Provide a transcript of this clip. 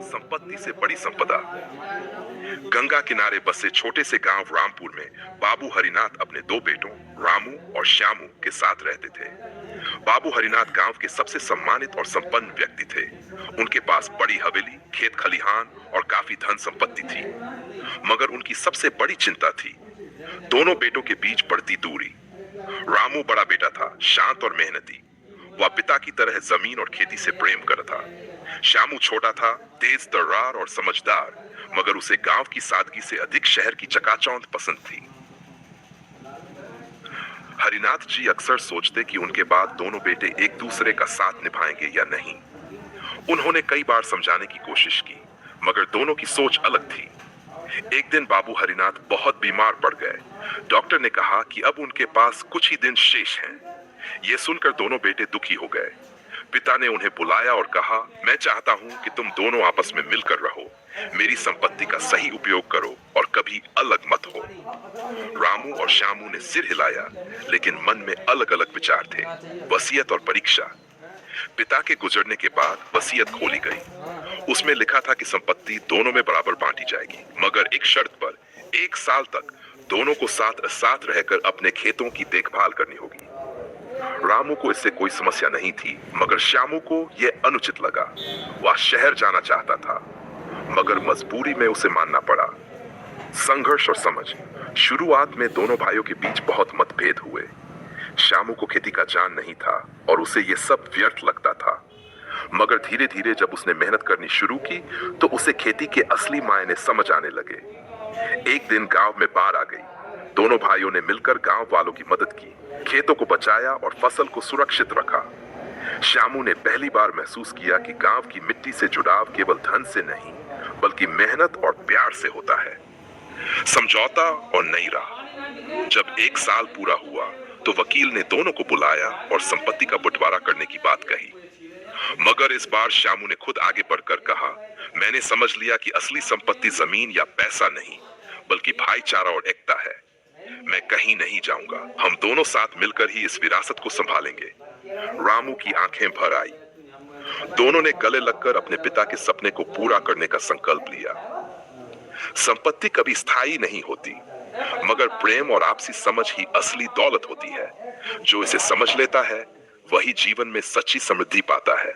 संपत्ति से बड़ी संपदा। गंगा किनारे बसे छोटे से गांव रामपुर में बाबू हरिनाथ अपने दो बेटों रामू और श्यामू के साथ रहते थे। बाबू हरिनाथ गांव के सबसे सम्मानित और संपन्न व्यक्ति थे। उनके पास बड़ी हवेली, खेत खलिहान और काफी धन संपत्ति थी। मगर उनकी सबसे बड़ी चिंता थी दोनों बेटों के बीच बढ़ती दूरी। रामू बड़ा बेटा था, शांत और मेहनती। वह पिता की तरह जमीन और खेती से प्रेम करता था। श्यामू छोटा था, तेज तर्रार और समझदार, मगर उसे गांव की सादगी से अधिक शहर की चकाचौंध पसंद थी। हरिनाथ जी अक्सर सोचते कि उनके बाद दोनों बेटे एक दूसरे का साथ निभाएंगे या नहीं। उन्होंने कई बार समझाने की कोशिश की, मगर दोनों की सोच अलग थी। एक दिन बाबू हरिनाथ बहुत बीमार पड़ गए। डॉक्टर ने कहा कि अब उनके पास कुछ ही दिन शेष हैं। यह सुनकर दोनों बेटे दुखी हो गए। पिता ने उन्हें बुलाया और कहा, मैं चाहता हूं कि तुम दोनों आपस में मिलकर रहो, मेरी संपत्ति का सही उपयोग करो और कभी अलग मत हो। रामू और श्यामू ने सिर हिलाया, लेकिन मन में अलग अलग विचार थे, वसीयत और परीक्षा। पिता के गुजरने के बाद वसीयत खोली गई। उसमें लिखा था कि संपत्ति दोनों में बराबर बांटी जाएगी, मगर एक शर्त पर 1 साल तक दोनों को साथ साथ रहकर अपने खेतों की देखभाल करनी होगी। रामू को इससे कोई समस्या नहीं थी, मगर श्यामू को यह अनुचित लगा। वह शहर जाना चाहता था, मगर मजबूरी में उसे मानना पड़ा। संघर्ष और समझ। शुरुआत में दोनों भाइयों के बीच बहुत मतभेद हुए। श्यामू को खेती का जान नहीं था और उसे यह सब व्यर्थ लगता था। मगर धीरे धीरे जब उसने मेहनत करनी शुरू की तो उसे खेती के असली मायने समझ आने लगे। एक दिन गांव में बाढ़ आ गई। दोनों भाइयों ने मिलकर गांव वालों की मदद की, खेतों को बचाया और फसल को सुरक्षित रखा। श्यामू ने पहली बार महसूस किया कि गांव की मिट्टी से जुड़ाव केवल धन से नहीं, बल्कि मेहनत और प्यार से होता है। समझौता और नई राह। जब 1 साल पूरा हुआ तो वकील ने दोनों को बुलाया और संपत्ति का बंटवारा करने की बात कही। मगर इस बार श्यामू ने खुद आगे बढ़कर कहा, मैंने समझ लिया कि असली संपत्ति जमीन या पैसा नहीं, बल्कि भाईचारा और एकता है। मैं कहीं नहीं जाऊंगा, हम दोनों साथ मिलकर ही इस विरासत को संभालेंगे। रामू की आंखें भर आई। दोनों ने गले लगकर अपने पिता के सपने को पूरा करने का संकल्प लिया। संपत्ति कभी स्थायी नहीं होती, मगर प्रेम और आपसी समझ ही असली दौलत होती है। जो इसे समझ लेता है वही जीवन में सच्ची समृद्धि पाता है।